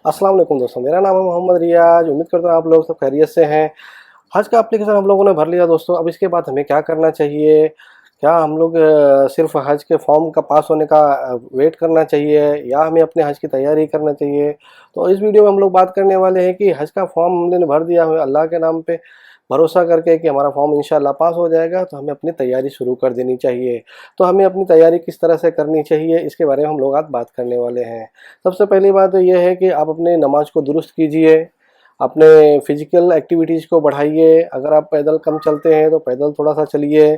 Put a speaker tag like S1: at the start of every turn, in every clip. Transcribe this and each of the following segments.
S1: अस्सलाम वालेकुम दोस्तों, मेरा नाम है मोहम्मद रियाज। उम्मीद करता हूँ आप लोग सब खैरियत से हैं। हज का एप्लीकेशन हम लोगों ने भर लिया दोस्तों। अब इसके बाद हमें क्या करना चाहिए? क्या हम लोग सिर्फ हज के फॉर्म का पास होने का वेट करना चाहिए, या हमें अपने हज की तैयारी करना चाहिए? तो इस वीडियो में हम लोग बात करने वाले हैं कि हज का फॉर्म हमने भर दिया है, अल्लाह के नाम पे भरोसा करके कि हमारा फॉर्म इंशाल्लाह पास हो जाएगा, तो हमें अपनी तैयारी शुरू कर देनी चाहिए। तो हमें अपनी तैयारी किस तरह से करनी चाहिए, इसके बारे में हम लोग आज बात करने वाले हैं। सबसे पहली बात तो यह है कि आप अपने नमाज को दुरुस्त कीजिए, अपने फिजिकल एक्टिविटीज़ को बढ़ाइए। अगर आप पैदल कम चलते हैं तो पैदल थोड़ा सा चलिए।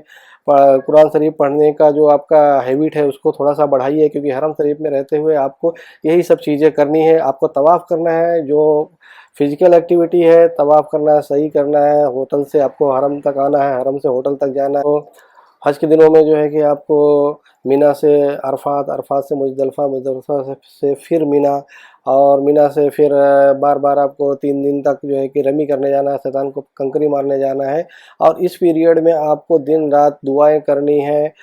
S1: कुरान शरीफ पढ़ने का जो आपका हैबिट है उसको थोड़ा सा बढ़ाइए, क्योंकि हरम शरीफ में रहते हुए आपको यही सब चीज़ें करनी है। आपको तवाफ़ करना है, जो फिजिकल एक्टिविटी है, तवाफ़ करना है, सही करना है। होटल से आपको हरम तक आना है, हरम से होटल तक जाना है। तो हज के दिनों में जो है कि आपको मीना से अरफात, अरफात से मुज़दलिफ़ा, मुज़दलिफ़ा से फिर मीना, और मीना से फिर बार बार आपको 3 दिन तक जो है कि रमी करने जाना है, शैतान को कंकरी मारने जाना है। और इस पीरियड में आपको दिन रात दुआएं करनी है,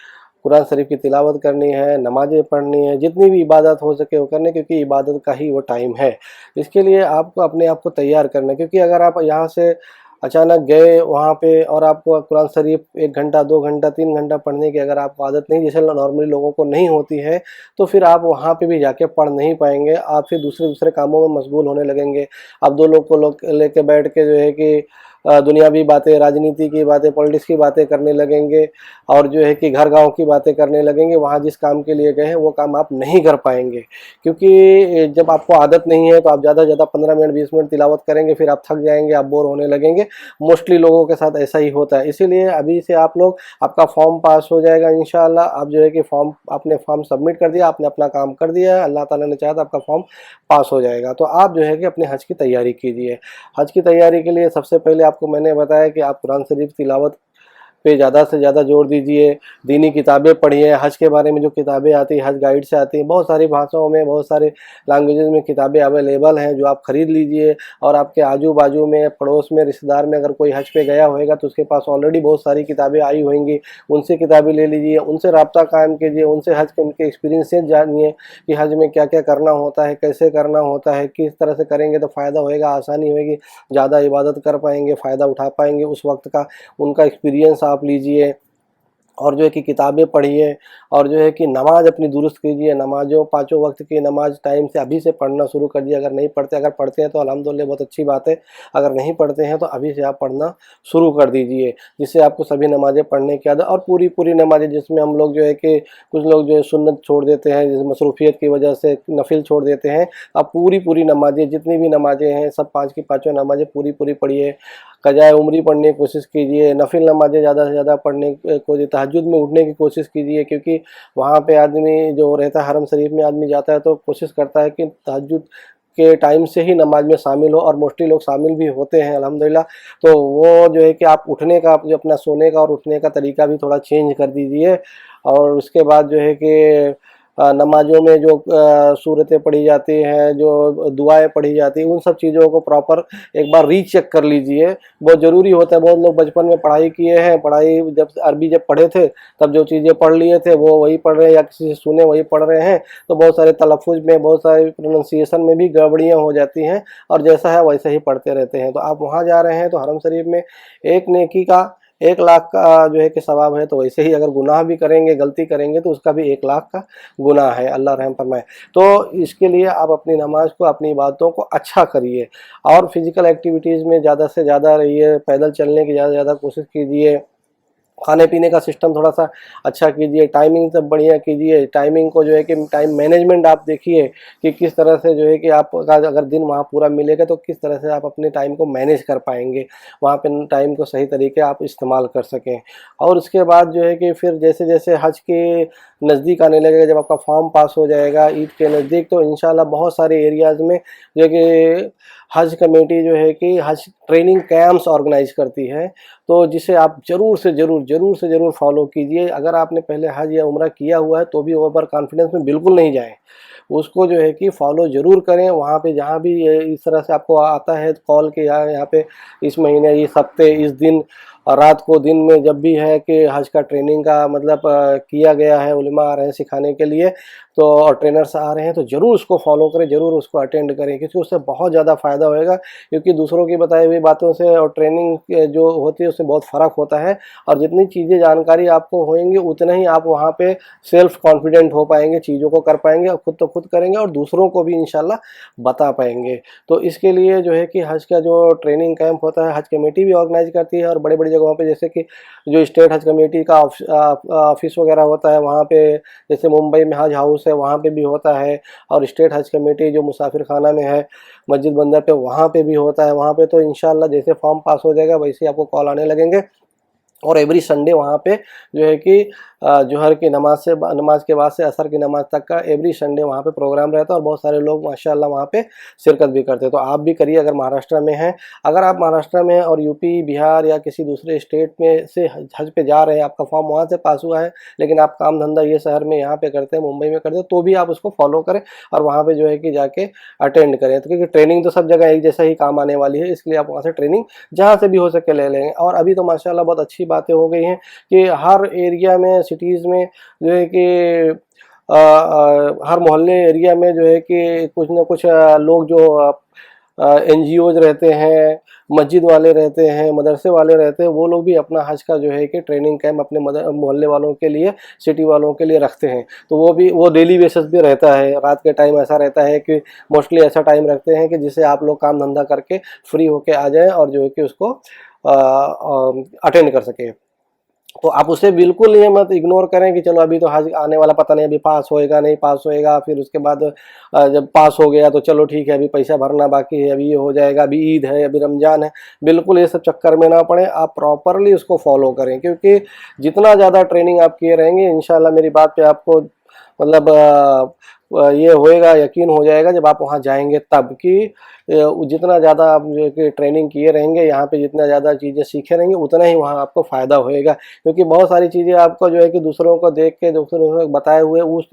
S1: कुरान शरीफ की तिलावत करनी है, नमाज़ें पढ़नी है, जितनी भी इबादत हो सके वो करने, क्योंकि इबादत का ही वो टाइम है। इसके लिए आपको अपने आप को तैयार करना है, क्योंकि अगर आप यहाँ से अचानक गए वहाँ पे और आपको कुरान शरीफ 1 घंटा, 2 घंटा, 3 घंटा पढ़ने की अगर आपको आदत नहीं, जैसे नॉर्मली लोगों को नहीं होती है, तो फिर आप वहाँ पे भी जाके पढ़ नहीं पाएंगे। आप फिर दूसरे कामों में मशगूल होने लगेंगे। आप 2 लोग को लेके बैठ के जो है कि दुनियावी बातें, राजनीति की बातें, पॉलिटिक्स की बातें करने लगेंगे, और जो है कि घर गांव की बातें करने लगेंगे। वहाँ जिस काम के लिए गए हैं वो काम आप नहीं कर पाएंगे, क्योंकि जब आपको आदत नहीं है तो आप ज़्यादा से ज़्यादा 15 मिनट 20 मिनट तिलावत करेंगे, फिर आप थक जाएंगे, आप बोर होने लगेंगे। मोस्टली लोगों के साथ ऐसा ही होता है। इसीलिए अभी से आप लोग, आपका फॉर्म पास हो जाएगा इंशाल्लाह। आप जो है कि आपने फॉर्म सबमिट कर दिया, आपने अपना काम कर दिया है, अल्लाह ताला ने चाहा तो आपका फॉर्म पास हो जाएगा। तो आप जो है कि अपने हज की तैयारी कीजिए। हज की तैयारी के लिए सबसे पहले आपको मैंने बताया कि आप कुरान शरीफ तिलावत पे ज़्यादा से ज़्यादा जोर दीजिए। दीनी किताबें पढ़िए। हज के बारे में जो किताबें आती हैं, हज गाइड से आती हैं, बहुत सारी भाषाओं में, बहुत सारे लैंग्वेजेस में किताबें अवेलेबल हैं, जो आप ख़रीद लीजिए। और आपके आजू बाजू में, पड़ोस में, रिश्तेदार में अगर कोई हज पे गया होएगा तो उसके पास ऑलरेडी बहुत सारी किताबें आई होंगी, उनसे किताबें ले लीजिए, उनसे रब्ता कायम कीजिए, उनसे हज के उनके एक्सपीरियंसेस जानिए कि हज में क्या क्या करना होता है, कैसे करना होता है, किस तरह से करेंगे तो फ़ायदा होएगा, आसानी होएगी, ज़्यादा इबादत कर पाएंगे, फ़ायदा उठा पाएंगे उस वक्त का। उनका एक्सपीरियंस आप लीजिए, और जो है कि किताबें पढ़िए, और जो है कि नमाज अपनी दुरुस्त कीजिए। नमाज़ों, पाँचों वक्त की नमाज टाइम से अभी से पढ़ना शुरू कर दिए। अगर नहीं पढ़ते, अगर पढ़ते हैं तो अल्हम्दुलिल्लाह बहुत अच्छी बात है। अगर नहीं पढ़ते हैं तो अभी से आप पढ़ना शुरू कर दीजिए, जिससे आपको सभी नमाज़ें पढ़ने की आदत, और पूरी पूरी नमाज़ें, जिसमें हम लोग जो है कि कुछ लोग जो है सुन्नत छोड़ देते हैं, जैसे मसरूफियत की वजह से नफिल छोड़ देते हैं। आप पूरी पूरी नमाज़ें, जितनी भी नमाज़ें हैं, सब 5 की पाँचों नमाज़ें पूरी पूरी पढ़िए। कज़ाए उम्री पढ़ने की कोशिश कीजिए। नफिल नमाज़ें ज़्यादा से ज़्यादा पढ़ने को, तहज्जुद में उठने की कोशिश कीजिए, क्योंकि वहाँ पे आदमी जो रहता है, हरम शरीफ में आदमी जाता है तो कोशिश करता है कि तहज्जुद के टाइम से ही नमाज में शामिल हो, और मोस्टली लोग शामिल भी होते हैं अल्हम्दुलिल्लाह। तो वो जो है कि आप उठने का, जो अपना सोने का और उठने का तरीका भी थोड़ा चेंज कर दीजिए। और उसके बाद जो है कि नमाज़ों में जो सूरतें पढ़ी जाती हैं, जो दुआएं पढ़ी जाती हैं, उन सब चीज़ों को प्रॉपर एक बार रीचेक कर लीजिए। बहुत ज़रूरी होता है। बहुत लोग बचपन में पढ़ाई किए हैं, पढ़ाई जब अरबी जब पढ़े थे तब जो चीज़ें पढ़ लिए थे वो वही पढ़ रहे हैं, या किसी से सुने वही पढ़ रहे हैं, तो बहुत सारे तलफ़ुज़ में, बहुत सारे प्रोनंसिएशन में भी गड़बड़ियाँ हो जाती हैं, और जैसा है वैसे ही पढ़ते रहते हैं। तो आप वहाँ जा रहे हैं तो हरम शरीफ में एक नेकी का 1 लाख का जो है कि सवाब है, तो वैसे ही अगर गुनाह भी करेंगे, गलती करेंगे, तो उसका भी 1 लाख का गुनाह है, अल्लाह रहम फरमाए। तो इसके लिए आप अपनी नमाज को, अपनी इबादतों को अच्छा करिए, और फिज़िकल एक्टिविटीज़ में ज़्यादा से ज़्यादा रहिए। पैदल चलने की ज़्यादा से ज़्यादा कोशिश कीजिए। खाने पीने का सिस्टम थोड़ा सा अच्छा कीजिए। टाइमिंग सब बढ़िया कीजिए। टाइमिंग को जो है कि टाइम मैनेजमेंट आप देखिए कि किस तरह से जो है कि आपका अगर दिन वहाँ पूरा मिलेगा तो किस तरह से आप अपने टाइम को मैनेज कर पाएंगे, वहाँ पे टाइम को सही तरीके आप इस्तेमाल कर सकें। और उसके बाद जो है कि फिर जैसे जैसे हज के नज़दीक आने लगेगा, जब आपका फॉर्म पास हो जाएगा ईद के नज़दीक, तो इंशाल्लाह बहुत सारे एरियाज़ में जो है कि हज कमेटी जो है कि हज ट्रेनिंग कैंप्स ऑर्गेनाइज करती है, तो जिसे आप ज़रूर से ज़रूर फॉलो कीजिए। अगर आपने पहले हज या उम्रा किया हुआ है तो भी ओवर कॉन्फिडेंस में बिल्कुल नहीं जाएं, उसको जो है कि फॉलो ज़रूर करें। वहाँ पे जहाँ भी इस तरह से आपको आता है कॉल के, यहाँ पे इस महीने, इस हफ्ते, इस दिन, रात को, दिन में, जब भी है कि हज का ट्रेनिंग का मतलब किया गया है, उलमा आ रहे हैं सिखाने के लिए, तो ट्रेनर्स आ रहे हैं तो ज़रूर उसको फॉलो करें, ज़रूर उसको अटेंड करें, क्योंकि उससे बहुत ज़्यादा फ़ायदा होएगा। क्योंकि दूसरों की बताई हुई बातों से और ट्रेनिंग जो होती है उससे बहुत फ़र्क होता है, और जितनी चीज़ें जानकारी आपको होंगी उतना ही आप वहाँ पे सेल्फ कॉन्फिडेंट हो पाएंगे, चीज़ों को कर पाएंगे, और खुद तो खुद करेंगे और दूसरों को भी इंशाल्लाह बता पाएंगे। तो इसके लिए जो है कि हज का जो ट्रेनिंग कैंप होता है, हज कमेटी भी ऑर्गेनाइज करती है, और बड़ी बड़ी जगहों पे जैसे कि जो स्टेट हज कमेटी का ऑफिस वगैरह होता है वहाँ पे, जैसे मुंबई में हज हाउस है वहाँ पे भी होता है, और स्टेट हज कमेटी जो मुसाफिर खाना में है मस्जिद बंदर पे वहाँ पे भी होता है। वहाँ पे तो इंशाल्लाह जैसे फॉर्म पास हो जाएगा वैसे ही आपको कॉल आने लगेंगे, और एवरी संडे वहाँ पे जो है कि जोहर की नमाज के बाद से असर की नमाज तक का एवरी संडे वहाँ पे प्रोग्राम रहता है, और बहुत सारे लोग माशाल्लाह वहाँ पे शिरकत भी करते हैं। तो आप भी करिए अगर महाराष्ट्र में हैं। अगर आप महाराष्ट्र में और यूपी, बिहार या किसी दूसरे स्टेट में से हज पे जा रहे हैं, आपका फॉर्म वहाँ से पास हुआ है, लेकिन आप काम धंधा ये शहर में यहाँ पे करते हैं, मुंबई में करते हैं, तो भी आप उसको फॉलो करें और वहाँ पर जो है कि जाके अटेंड करें। तो क्योंकि ट्रेनिंग तो सब जगह एक जैसा ही काम आने वाली है, इसलिए आप वहाँ से ट्रेनिंग जहाँ से भी हो सके ले लेंगे। और अभी तो माशाल्लाह बहुत अच्छी बातें हो गई हैं कि हर एरिया में, सिटीज़ में जो है कि हर मोहल्ले एरिया में जो है कि कुछ ना कुछ लोग जो NGOज रहते हैं, मस्जिद वाले रहते हैं, मदरसे वाले रहते हैं, वो लोग भी अपना हज का जो है कि ट्रेनिंग कैंप अपने मोहल्ले वालों के लिए, सिटी वालों के लिए रखते हैं। तो वो डेली बेसिस भी रहता है। रात के टाइम ऐसा रहता है कि मोस्टली ऐसा टाइम रखते हैं कि जिससे आप लोग काम धंधा करके फ्री होके आ जाएं और जो है कि उसको अटेंड कर सकें। तो आप उसे बिल्कुल ये मत इग्नोर करें कि चलो अभी तो हज आने वाला, पता नहीं अभी पास होएगा नहीं पास होएगा, फिर उसके बाद जब पास हो गया तो चलो ठीक है अभी पैसा भरना बाकी है, अभी ये हो जाएगा, अभी ईद है, अभी रमज़ान है। बिल्कुल ये सब चक्कर में ना पड़े, आप प्रॉपरली उसको फॉलो करें, क्योंकि जितना ज़्यादा ट्रेनिंग आप किए रहेंगे इंशाल्लाह मेरी बात पे आपको मतलब ये होएगा, यकीन हो जाएगा जब आप वहाँ जाएंगे तब, कि जितना ज़्यादा आप जो है कि ट्रेनिंग किए रहेंगे, यहाँ पे जितना ज़्यादा चीज़ें सीखे रहेंगे उतना ही वहाँ आपको फ़ायदा होएगा। क्योंकि बहुत सारी चीज़ें आपको जो है कि दूसरों को देख के, दूसरों को बताए हुए उस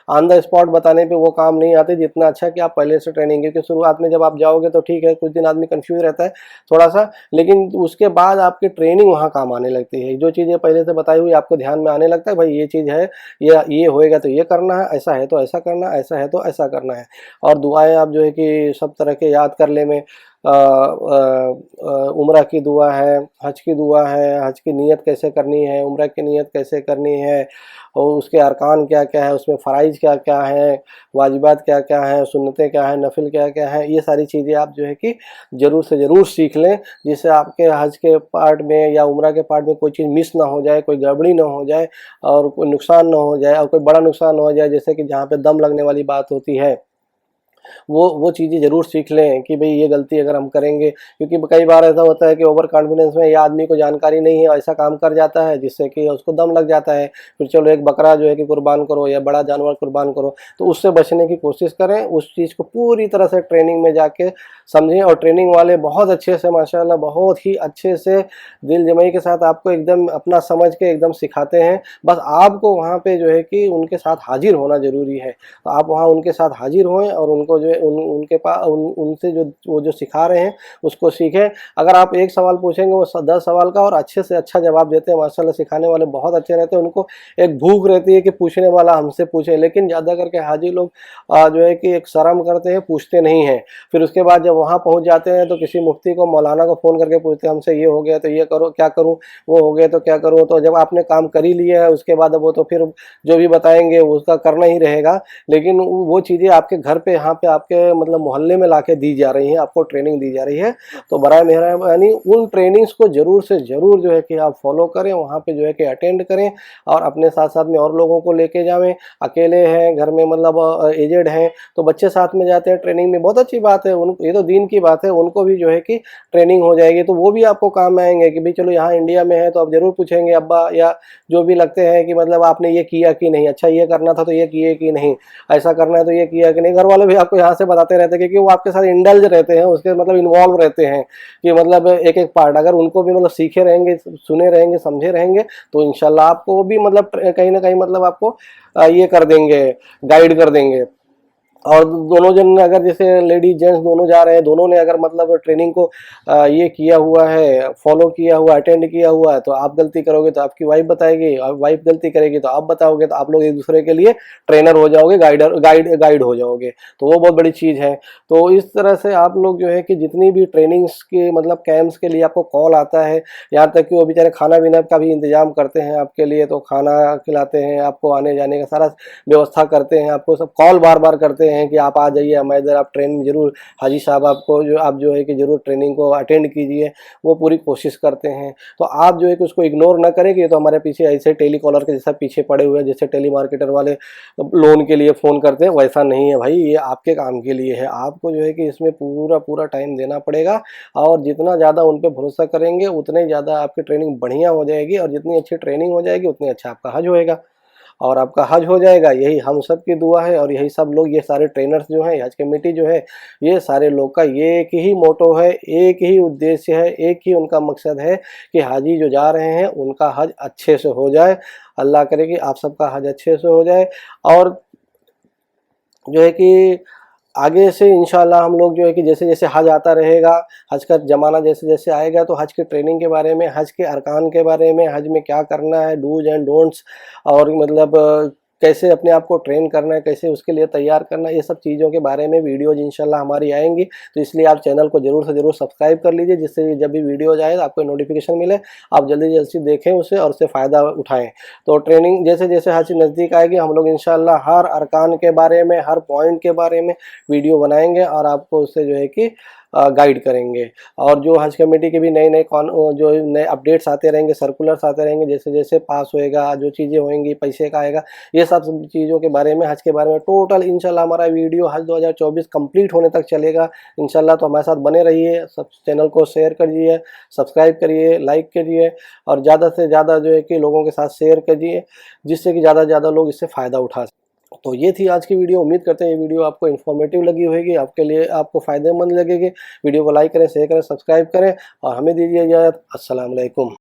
S1: ऑन द स्पॉट बताने पे वो काम नहीं आते जितना अच्छा कि आप पहले से ट्रेनिंग, क्योंकि शुरुआत में जब आप जाओगे तो ठीक है कुछ दिन आदमी कंफ्यूज रहता है थोड़ा सा, लेकिन उसके बाद आपकी ट्रेनिंग वहाँ काम आने लगती है। जो चीज़ें पहले से बताई हुई आपको ध्यान में आने लगता है, भाई ये चीज़ है, ये होएगा तो ये करना है, ऐसा है तो ऐसा करना है, ऐसा है तो ऐसा करना है। और दुआएं आप जो है कि सब तरह के याद कर ले में, उम्रा की दुआ है, हज की दुआ है, हज की नीयत कैसे करनी है, उम्रा की नीयत कैसे करनी है, और उसके अरकान क्या क्या है, उसमें फ़राइज़ क्या क्या हैं, वाजिबात क्या क्या हैं, सुन्नतें क्या हैं, नफिल क्या क्या हैं, ये सारी चीज़ें आप जो है कि ज़रूर से ज़रूर सीख लें, जिससे आपके हज के पार्ट में या उम्रा के पार्ट में कोई चीज़ मिस ना हो जाए, कोई गड़बड़ी ना हो जाए, और कोई नुकसान ना हो जाए, और कोई बड़ा नुकसान ना हो जाए, जैसे कि जहाँ पे दम लगने वाली बात होती है, वो चीज़ें ज़रूर सीख लें कि भाई ये गलती अगर हम करेंगे, क्योंकि कई बार ऐसा होता है कि ओवर कॉन्फिडेंस में या आदमी को जानकारी नहीं है, ऐसा काम कर जाता है जिससे कि उसको दम लग जाता है। फिर चलो एक बकरा जो है कि कुर्बान करो या बड़ा जानवर कुर्बान करो, तो उससे बचने की कोशिश करें। उस चीज़ को पूरी तरह से ट्रेनिंग में जाके समझें, और ट्रेनिंग वाले बहुत अच्छे से माशाल्लाह बहुत ही अच्छे से दिल जमाई के साथ आपको एकदम अपना समझ के एकदम सिखाते हैं। बस आपको वहाँ पे जो है कि उनके साथ हाजिर होना ज़रूरी है। तो आप वहाँ उनके साथ हाजिर होएं और उनको जो है उनके पास उनसे जो वो जो सिखा रहे हैं उसको सीखें। अगर आप एक सवाल पूछेंगे वो 10 सवाल का और अच्छे से अच्छा जवाब देते हैं माशाल्लाह। सिखाने वाले बहुत अच्छे रहते हैं, उनको एक भूख रहती है कि पूछने वाला हमसे पूछे, लेकिन ज़्यादा करके हाजी लोग जो है कि एक शर्म करते हैं, पूछते नहीं हैं। फिर उसके बाद जब वहाँ पहुँच जाते हैं तो किसी मुफ्ती को, मौलाना को फ़ोन करके पूछते हैं हमसे ये हो गया तो ये करो, क्या करूँ, वो हो गया तो क्या करूँ। तो जब आपने काम कर ही लिया है उसके बाद वो तो फिर जो भी बताएंगे उसका करना ही रहेगा, लेकिन वो चीज़ें आपके घर पे, यहाँ पे आपके मतलब मोहल्ले में लाके दी जा रही हैं, आपको ट्रेनिंग दी जा रही है। तो बराए मेहरबानी उन ट्रेनिंग्स को ज़रूर से ज़रूर जो है कि आप फॉलो करें, वहाँ पे जो है कि अटेंड करें, और अपने साथ साथ में और लोगों को लेके जाएं। अकेले हैं घर में, मतलब एजेड हैं तो बच्चे साथ में जाते हैं ट्रेनिंग में, बहुत अच्छी बात है। उन ये तो दीन की बात है, उनको भी जो है कि ट्रेनिंग हो जाएगी तो वो भी आपको काम में आएंगे कि भाई चलो यहाँ इंडिया में है तो आप ज़रूर पूछेंगे अब्बा या जो भी लगते हैं कि मतलब आपने ये किया कि नहीं, अच्छा ये करना था तो ये किए कि नहीं, ऐसा करना है तो ये किया कि नहीं। घर वाले भी आपको यहाँ से बताते रहते हैं क्योंकि वो आपके साथ इंडल्ज रहते हैं, उसके मतलब इन्वॉल्व रहते हैं कि मतलब एक एक पार्ट अगर उनको भी मतलब सीखे रहेंगे, सुने रहेंगे, समझे रहेंगे तो इंशाल्लाह आपको भी मतलब कहीं ना कहीं मतलब आपको ये कर देंगे, गाइड कर देंगे। और दोनों जन अगर जैसे लेडीज जेंट्स दोनों जा रहे हैं, दोनों ने अगर मतलब ट्रेनिंग को ये किया हुआ है, फॉलो किया हुआ, अटेंड किया हुआ है, तो आप गलती करोगे तो आपकी वाइफ बताएगी, और वाइफ गलती करेगी तो आप बताओगे, तो आप लोग एक दूसरे के लिए ट्रेनर हो जाओगे, गाइड हो जाओगे। तो वो बहुत बड़ी चीज़ है। तो इस तरह से आप लोग जो है कि जितनी भी ट्रेनिंग्स के मतलब कैंप्स के लिए आपको कॉल आता है, यहाँ तक कि वो बेचारे खाना पीना का भी इंतजाम करते हैं आपके लिए, तो खाना खिलाते हैं आपको, आने जाने का सारा व्यवस्था करते हैं, आपको सब कॉल बार बार करते हैं कि आप आ जाइए हमारे इधर, आप ट्रेनिंग जरूर, हाजी साहब आपको जो आप जो है कि जरूर ट्रेनिंग को अटेंड कीजिए, वो पूरी कोशिश करते हैं। तो आप जो है कि उसको इग्नोर ना करें कि ये तो हमारे पीछे ऐसे टेली कॉलर के जैसा पीछे पड़े हुए हैं, जैसे टेली मार्केटर वाले लोन के लिए फ़ोन करते हैं, वैसा नहीं है भाई, ये आपके काम के लिए है। आपको जो है कि इसमें पूरा पूरा टाइम देना पड़ेगा, और जितना ज़्यादा उन पर भरोसा करेंगे उतने ज़्यादा आपकी ट्रेनिंग बढ़िया हो जाएगी, और जितनी अच्छी ट्रेनिंग हो जाएगी उतनी अच्छा आपका हज होएगा, और आपका हज हो जाएगा। यही हम सब की दुआ है, और यही सब लोग, ये सारे ट्रेनर्स जो हैं, हज कमेटी जो है, ये सारे लोग का ये एक ही मोटो है, एक ही उद्देश्य है, एक ही उनका मकसद है कि हाजी जो जा रहे हैं उनका हज अच्छे से हो जाए। अल्लाह करे कि आप सबका हज अच्छे से हो जाए, और जो है कि आगे से इंशाल्लाह हम लोग जो है कि जैसे जैसे हज आता रहेगा, हज का ज़माना जैसे जैसे आएगा, तो हज की ट्रेनिंग के बारे में, हज के अरकान के बारे में, हज में क्या करना है, डूज एंड डोंट्स, और मतलब कैसे अपने आप को ट्रेन करना है, कैसे उसके लिए तैयार करना है, ये सब चीज़ों के बारे में वीडियोज़ इंशाल्लाह हमारी आएंगी। तो इसलिए आप चैनल को ज़रूर से ज़रूर सब्सक्राइब कर लीजिए, जिससे जब भी वीडियोज़ आए आपको नोटिफिकेशन मिले, आप जल्दी जल्दी देखें उसे और उससे फ़ायदा उठाएँ। तो ट्रेनिंग जैसे जैसे हज नज़दीक आएगी, हम लोग इंशाल्लाह हर अरकान के बारे में, हर पॉइंट के बारे में वीडियो बनाएंगे, और आपको उससे जो है कि गाइड करेंगे। और जो हज कमेटी के भी नए नए जो नए अपडेट्स आते रहेंगे, सर्कुलर्स आते रहेंगे, जैसे जैसे पास होएगा, जो चीज़ें होंगी, पैसे का आएगा, ये सब चीज़ों के बारे में, हज के बारे में टोटल इंशाल्लाह हमारा वीडियो हज 2024 कंप्लीट होने तक चलेगा इंशाल्लाह। तो हमारे साथ बने रहिए, सब चैनल को शेयर करिए, सब्सक्राइब करिए, लाइक करिए, और ज़्यादा से ज़्यादा जो है कि लोगों के साथ शेयर करिए, जिससे कि ज़्यादा से ज़्यादा लोग इससे फ़ायदा उठा सकें। तो ये थी आज की वीडियो। उम्मीद करते हैं ये वीडियो आपको इन्फॉर्मेटिव लगी होगी, आपके लिए आपको फ़ायदेमंद लगेगी। वीडियो को लाइक करें, शेयर करें, सब्सक्राइब करें, और हमें दीजिए इजाज़त। अस्सलाम वालेकुम।